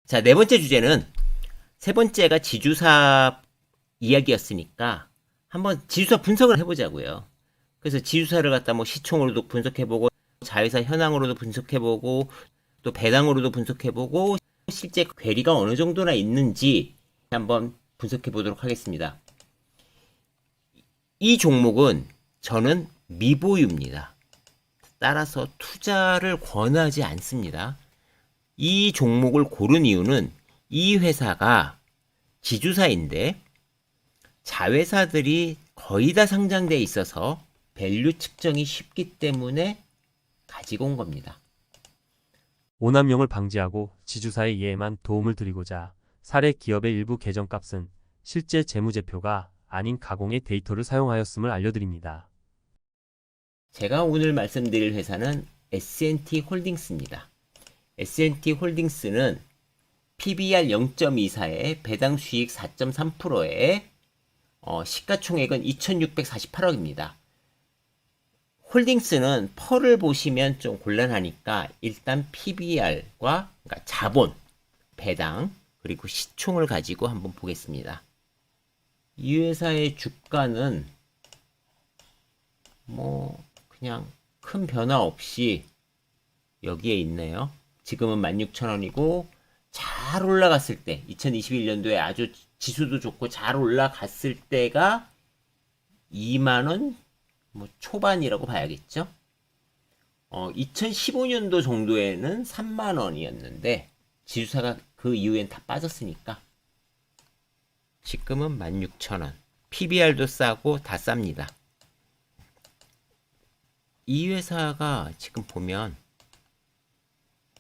자, 네 번째 주제는 세 번째가 지주사 이야기였으니까 한번 지주사 분석을 해보자고요. 그래서 지주사를 갖다 뭐 시총으로도 분석해보고 자회사 현황으로도 분석해보고 또 배당으로도 분석해보고 실제 괴리가 어느 정도나 있는지 한번 분석해보도록 하겠습니다. 이 종목은 저는 미보유입니다. 따라서 투자를 권하지 않습니다. 이 종목을 고른 이유는 이 회사가 지주사인데 자회사들이 거의 다 상장돼 있어서 밸류 측정이 쉽기 때문에 가지고 온 겁니다. 오남용을 방지하고 지주사의 이해에만 도움을 드리고자 사례 기업의 일부 계정값은 실제 재무제표가 아닌 가공의 데이터를 사용하였음을 알려드립니다. 제가 오늘 말씀드릴 회사는 S&T 홀딩스입니다. S&T 홀딩스는 PBR 0.24에 배당 수익 4.3%에 시가총액은 2,648억입니다. 홀딩스는 펄을 보시면 좀 곤란하니까 일단 PBR과 그러니까 자본, 배당, 그리고 시총을 가지고 한번 보겠습니다. 이 회사의 주가는 뭐 그냥 큰 변화 없이 여기에 있네요. 지금은 16,000원이고 잘 올라갔을 때 2021년도에 아주 지수도 좋고 잘 올라갔을 때가 2만원 뭐 초반이라고 봐야겠죠. 2015년도 정도에는 3만원이었는데 지수사가 그 이후엔 다 빠졌으니까 지금은 16,000원. PBR도 싸고 다 쌉니다. 이 회사가 지금 보면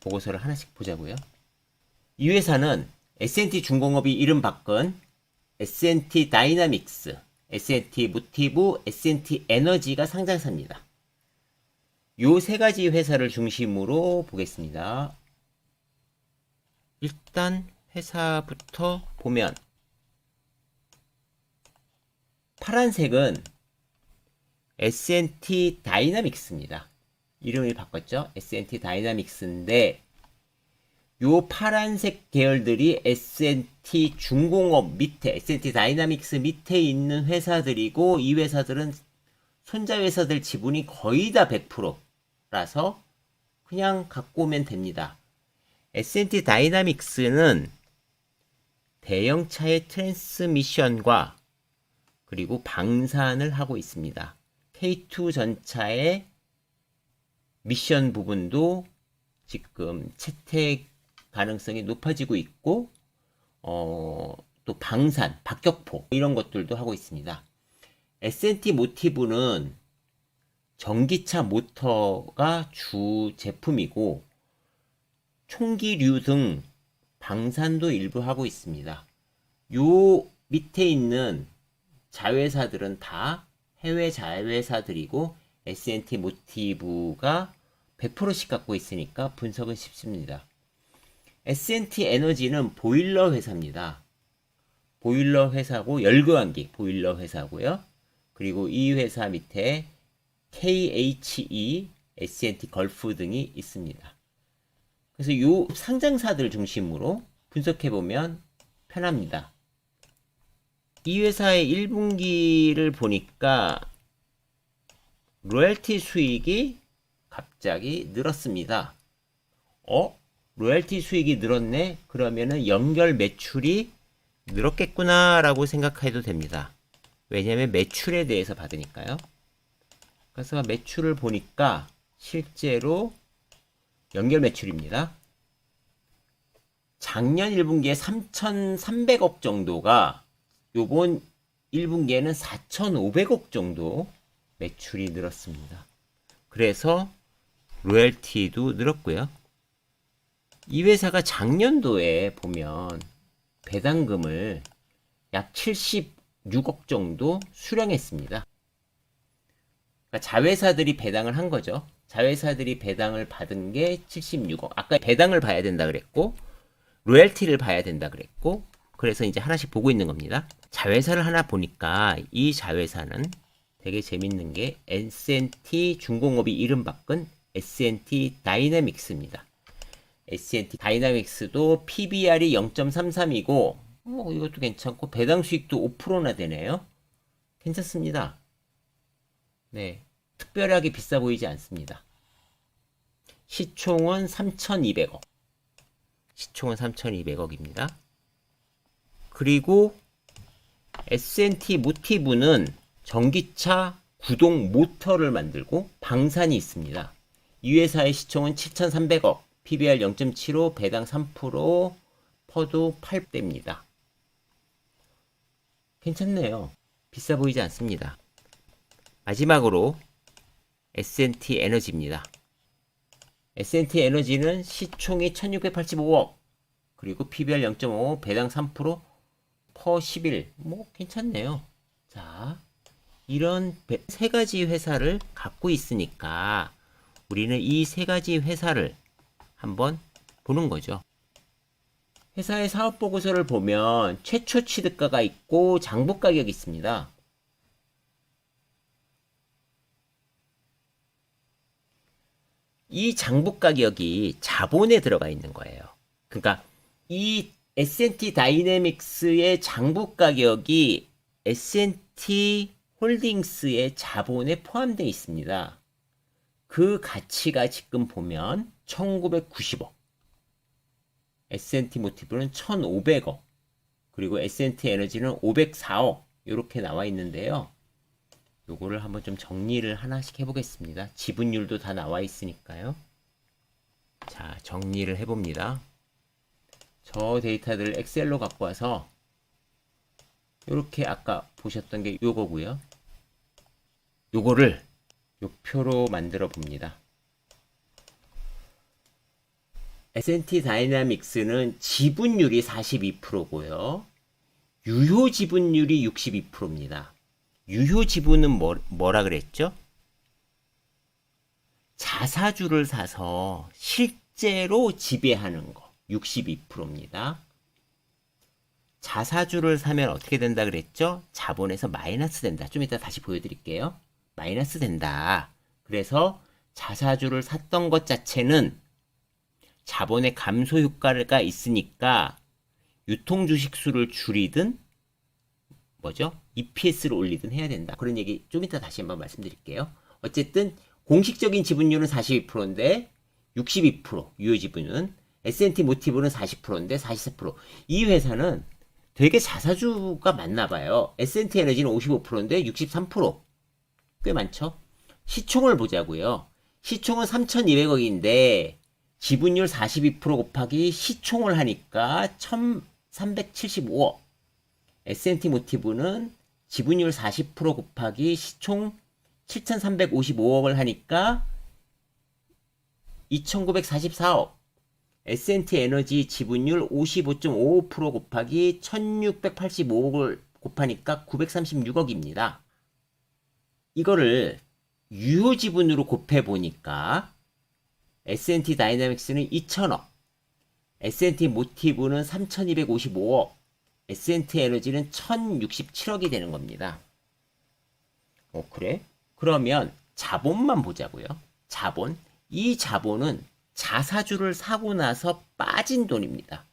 보고서를 하나씩 보자고요. 이 회사는 S&T 중공업이 이름 바꾼 S&T 다이나믹스, S&T 모티브, S&T 에너지가 상장사입니다. 요 세 가지 회사를 중심으로 보겠습니다. 일단 회사부터 보면 파란색은 S&T 다이나믹스입니다. 이름을 바꿨죠. S&T 다이나믹스인데 요 파란색 계열들이 S&T 중공업 밑에 S&T 다이나믹스 밑에 있는 회사들이고 이 회사들은 손자 회사들 지분이 거의 다 100%라서 그냥 갖고 오면 됩니다. S&T 다이나믹스는 대형차의 트랜스미션과 그리고 방산을 하고 있습니다. K2 전차의 미션 부분도 지금 채택 가능성이 높아지고 있고 또 방산, 박격포 이런 것들도 하고 있습니다. S&T 모티브는 전기차 모터가 주 제품이고 총기류 등 방산도 일부 하고 있습니다. 요 밑에 있는 자회사들은 다 해외 자회사들이고 S&T 모티브가 100%씩 갖고 있으니까 분석은 쉽습니다. S&T 에너지는 보일러 회사입니다. 보일러 회사고 열교환기 보일러 회사고요. 그리고 이 회사 밑에 KHE, S&T 걸프 등이 있습니다. 그래서 이 상장사들 중심으로 분석해보면 편합니다. 이 회사의 1분기를 보니까 로열티 수익이 갑자기 늘었습니다. 로열티 수익이 늘었네? 그러면은 연결 매출이 늘었겠구나 라고 생각해도 됩니다. 왜냐하면 매출에 대해서 받으니까요. 그래서 매출을 보니까 실제로 연결 매출입니다. 작년 1분기에 3,300억 정도가 요번 1분기에는 4,500억 정도 매출이 늘었습니다. 그래서 로열티도 늘었고요. 이 회사가 작년도에 보면 배당금을 약 76억 정도 수령했습니다. 그러니까 자회사들이 배당을 한 거죠. 자회사들이 배당을 받은 게 76억. 아까 배당을 봐야 된다 그랬고 로열티를 봐야 된다 그랬고 그래서 이제 하나씩 보고 있는 겁니다. 자회사를 하나 보니까 이 자회사는 되게 재밌는 게 S&T 중공업이 이름 바꾼 S&T 다이내믹스입니다. S&T 다이나믹스도 PBR이 0.33이고 이것도 괜찮고 배당 수익도 5%나 되네요. 괜찮습니다. 네, 특별하게 비싸 보이지 않습니다. 시총은 3,200억. 시총은 3,200억입니다. 그리고 S&T 모티브는 전기차 구동 모터를 만들고 방산이 있습니다. 이 회사의 시총은 7,300억, PBR 0.75, 배당 3%, 퍼도 8대입니다. 괜찮네요. 비싸 보이지 않습니다. 마지막으로 S&T 에너지입니다. S&T 에너지는 시총이 1685억, 그리고 PBR 0.5, 배당 3%, 퍼 11. 괜찮네요. 자, 이런 세 가지 회사를 갖고 있으니까 우리는 이 세 가지 회사를 한번 보는 거죠. 회사의 사업보고서를 보면 최초 취득가가 있고 장부 가격이 있습니다. 이 장부 가격이 자본에 들어가 있는 거예요. 그러니까 이 S&T 다이내믹스의 장부 가격이 S&T 홀딩스의 자본에 포함되어 있습니다. 그 가치가 지금 보면 1990억, S&T 모티브는 1500억, 그리고 S&T 에너지는 504억 이렇게 나와 있는데요. 요거를 한번 좀 정리를 하나씩 해보겠습니다. 지분율도 다 나와 있으니까요. 자, 정리를 해봅니다. 저 데이터들을 엑셀로 갖고 와서 이렇게 아까 보셨던 게 요거고요. 요거를 요 표로 만들어 봅니다. S&T 다이나믹스는 지분율이 42%고요. 유효 지분율이 62%입니다. 유효 지분은 뭐라 그랬죠? 자사주를 사서 실제로 지배하는 거 62%입니다. 자사주를 사면 어떻게 된다 그랬죠? 자본에서 마이너스 된다. 좀 이따 다시 보여드릴게요. 마이너스 된다. 그래서 자사주를 샀던 것 자체는 자본의 감소 효과가 있으니까 유통주식 수를 줄이든 EPS를 올리든 해야 된다. 그런 얘기 좀 이따 다시 한번 말씀드릴게요. 어쨌든 공식적인 지분율은 42%인데 62% 유효 지분은 S&T 모티브는 40%인데 44%. 이 회사는 되게 자사주가 많나 봐요. S&T 에너지는 55%인데 63%. 꽤 많죠? 시총을 보자고요. 시총은 3,200억인데 지분율 42% 곱하기 시총을 하니까 1,375억. S&T 모티브는 지분율 40% 곱하기 시총 7,355억을 하니까 2,944억. S&T 에너지 지분율 55.55% 곱하기 1,685억을 곱하니까 936억입니다. 이거를 유효 지분으로 곱해 보니까 S&T 다이나믹스는 2,000억, S&T 모티브는 3,255억, S&T 에너지는 1,067억이 되는 겁니다. 그래? 그러면 자본만 보자고요. 자본. 이 자본은 자사주를 사고 나서 빠진 돈입니다.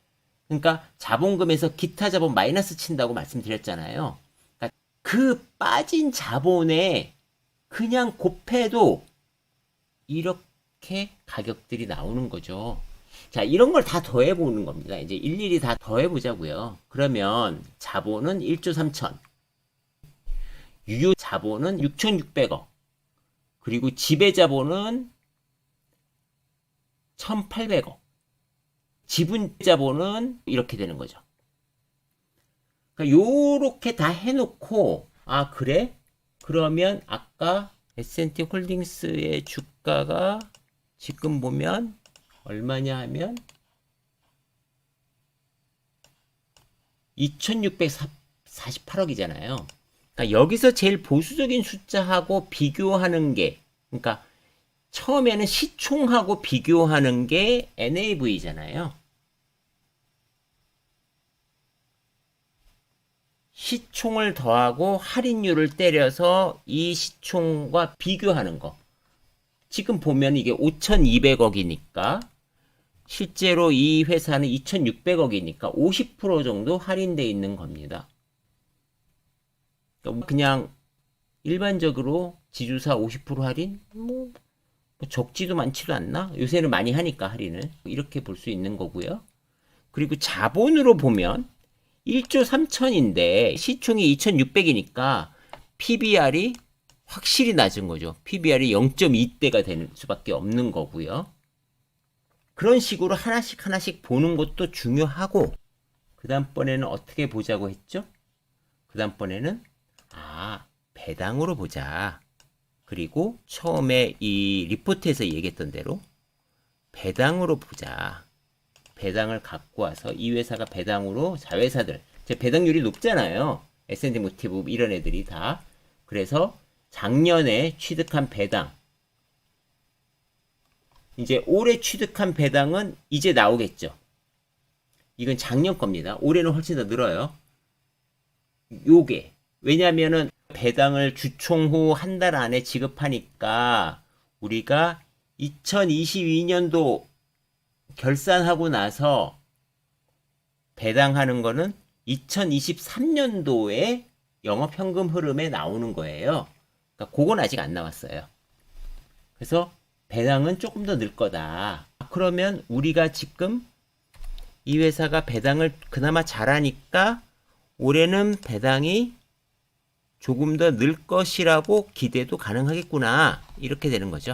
그러니까 자본금에서 기타 자본 마이너스 친다고 말씀드렸잖아요. 그러니까 그 빠진 자본에 그냥 곱해도 이렇게 가격들이 나오는 거죠. 자, 이런 걸 다 더해보는 겁니다. 이제 일일이 다 더해보자고요. 그러면 자본은 1조 3천, 유효 자본은 6,600억, 그리고 지배 자본은 1,800억, 지분 자본은 이렇게 되는 거죠. 그러니까 요렇게 다 해놓고 그래? 그러면 아까 S&T 홀딩스의 주가가 지금 보면 얼마냐 하면 2,648억이잖아요. 그러니까 여기서 제일 보수적인 숫자하고 비교하는 게, 그러니까 처음에는 시총하고 비교하는 게 NAV잖아요. 시총을 더하고 할인율을 때려서 이 시총과 비교하는 거. 지금 보면 이게 5,200억이니까 실제로 이 회사는 2,600억이니까 50% 정도 할인돼 있는 겁니다. 그러니까 그냥 일반적으로 지주사 50% 할인? 뭐 적지도 많지도 않나? 요새는 많이 하니까 할인을. 이렇게 볼 수 있는 거고요. 그리고 자본으로 보면 1조 3천인데 시총이 2,600이니까 PBR이 확실히 낮은 거죠. PBR이 0.2대가 되는 수밖에 없는 거고요. 그런 식으로 하나씩 하나씩 보는 것도 중요하고, 그 다음번에는 어떻게 보자고 했죠? 그 다음번에는 배당으로 보자. 그리고 처음에 이 리포트에서 얘기했던 대로 배당으로 보자. 배당을 갖고 와서 이 회사가 배당으로 자회사들, 배당률이 높잖아요. S&D 모티브 이런 애들이 다. 그래서 작년에 취득한 배당, 이제 올해 취득한 배당은 이제 나오겠죠. 이건 작년 겁니다. 올해는 훨씬 더 늘어요. 요게 왜냐면은 배당을 주총 후 한 달 안에 지급하니까 우리가 2022년도 결산하고 나서 배당하는 거는 2023년도에 영업현금 흐름에 나오는 거예요. 그러니까 그건 아직 안 나왔어요. 그래서 배당은 조금 더 늘 거다. 그러면 우리가 지금 이 회사가 배당을 그나마 잘하니까 올해는 배당이 조금 더 늘 것이라고 기대도 가능하겠구나. 이렇게 되는 거죠.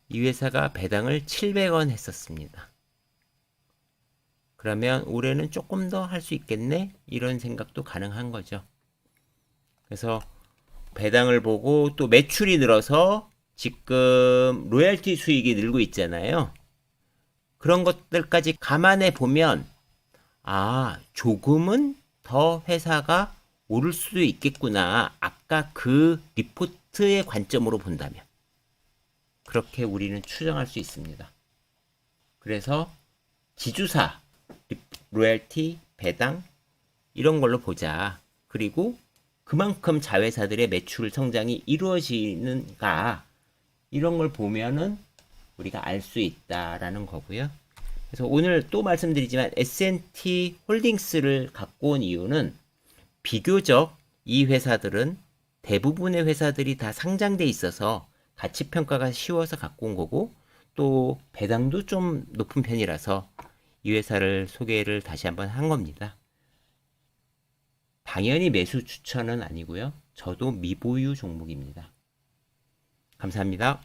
이 회사가 배당을 700원 했었습니다. 그러면 올해는 조금 더 할 수 있겠네? 이런 생각도 가능한 거죠. 그래서 배당을 보고 또 매출이 늘어서 지금 로열티 수익이 늘고 있잖아요. 그런 것들까지 감안해 보면 조금은 더 회사가 오를 수도 있겠구나. 아까 그 리포트의 관점으로 본다면. 그렇게 우리는 추정할 수 있습니다. 그래서 지주사, 로열티, 배당 이런 걸로 보자. 그리고 그만큼 자회사들의 매출 성장이 이루어지는가 이런 걸 보면은 우리가 알 수 있다라는 거고요. 그래서 오늘 또 말씀드리지만 S&T 홀딩스를 갖고 온 이유는 비교적 이 회사들은 대부분의 회사들이 다 상장돼 있어서 가치 평가가 쉬워서 갖고 온 거고 또 배당도 좀 높은 편이라서 이 회사를 소개를 다시 한번 한 겁니다. 당연히 매수 추천은 아니고요. 저도 미보유 종목입니다. 감사합니다.